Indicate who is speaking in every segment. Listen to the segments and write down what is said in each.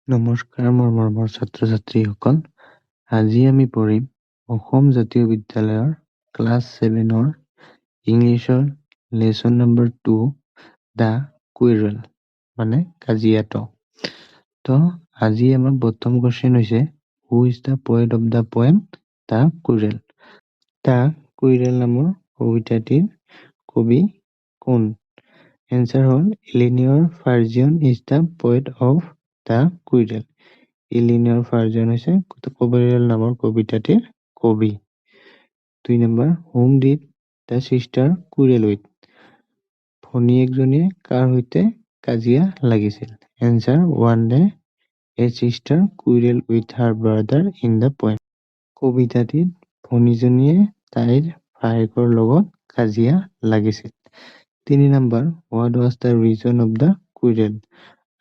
Speaker 1: নমস্কাৰ মোৰ মৰমৰ ছাত্ৰ-ছাত্ৰীসকল, আজি আমি পঢ়িম অসম জাতীয় বিদ্যালয়ৰ ক্লাছ 7ৰ ইংলিছৰ লেচন নম্বৰ 2 দা কুইৰেল মানে কাজিয়াটো। তো আজি আমাৰ প্ৰথম কোৱেশ্চন হৈছে who is the poet of the poem the quarrel. The quarrel নামৰ কবিতাটিৰ কবি কোন? এনসাৰ হ'ল Eleanor Farjeon is the poet of the quarrel. Eleanor Farjeon হৈছে কুইৰেল নামৰ কবিতাটিৰ কবি। 2 number, whom did the sister quarrel with? ভনীয়েকজনীয়ে কাৰ সৈতে কাজিয়া লাগিছিল? Answer, one day a sister quarrel with her brother in the poem. কবিতাটিত ভনীজনীয়ে তাইৰ ভায়েকৰ লগত কাজিয়া লাগিছিল। 3 number, what was the reason of the quarrel?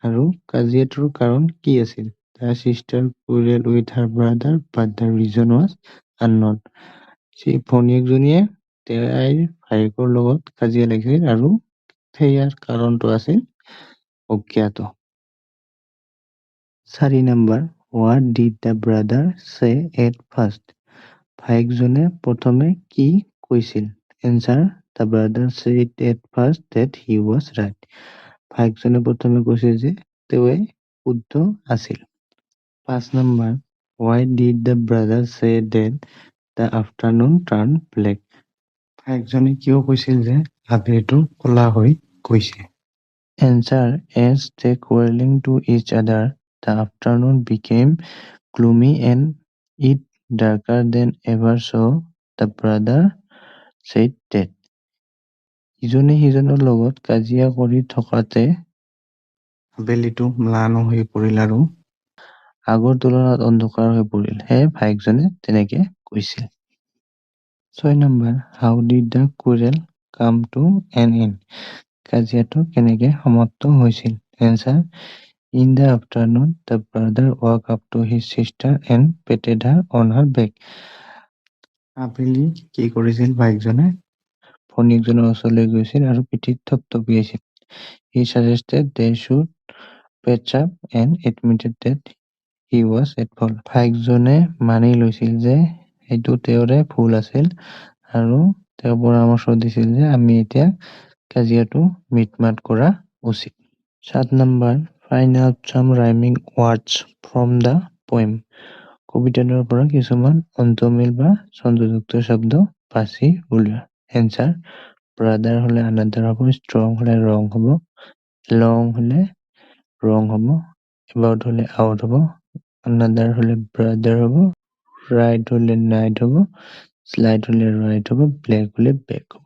Speaker 1: আৰু কাজিয়াটোৰ কাৰণ কি আছিল? The sister quarrel with her brother but the reason was unknown. ভনীয়েকজনীয়ে তাইৰ ভায়েকৰ লগত কাজিয়া লাগিছিল আৰু সেয়াৰ কাৰণটো আছিল অজ্ঞাত। 4 number, what did the brother say at first? ভায়েকজনে প্ৰথমে কি কৈছিল? Answer, the brother said at first that he was right. ভায়েকজনে প্ৰথমে কৈছিল যে তেওঁৱে শুদ্ধ আছিল। 5 number, why did the brother say that the afternoon turn black? ভায়েকজনে কিয় কৈছিল যে আবেলিটো ক'লা হৈ গৈছে? Answer, as they quarrelling to each other the afternoon became gloomy and it darker than ever so' the brother said that. ইজনে সিজনৰ লগত কাজিয়া কৰি থকাতে আবেলিটো ম্লান হৈ পৰিল আৰু আগৰ তুলনাত অন্ধকাৰ হৈ পৰিল, সেয়ে ভায়েকজনে তেনেকে কৈছিল। 6 number, how did the quarrel come to an end? কাজিয়াটো কেনেকে সমাপ্ত হৈছিল? Answer, in the afternoon the brother walk up to his sister and patted her on her back. আবেলি কি কৰিছিল? ভায়েকজনে ভনীয়েকজনৰ ওচৰলৈ গৈছিল আৰু পিঠিত থপথপিয়াইছিল। He suggested they should patch up and admitted that he was at fault. ভায়েকজনে মানি লৈছিল যে সেইটো তেওঁৰে ভুল আছিল আৰু তেওঁ পৰামৰ্শ দিছিল যে আমি এতিয়া কাজিয়াটো মিটমাট কৰা উচিত। 7 নম্বৰ, find out some rhyming words from the poem. কবিতাটোৰ পৰা কিছুমান অন্তমিল বা ছন্দযুক্ত শব্দ বাছি উলিওৱা। এনসাৰ, ব্ৰাদাৰ হলে আনাদাৰ হ'ব, ষ্ট্ৰং হলে ৰং হ'ব, লং হলে ৰং হ'ব, এবাউট হলে আউট হ'ব, আনাদাৰ হলে ব্ৰাদাৰ হ'ব, ৰাইট হলে নাইট হ'ব, শ্লাইড হলে ৰাইট হ'ব, ব্লেক হলে বেক হ'ব।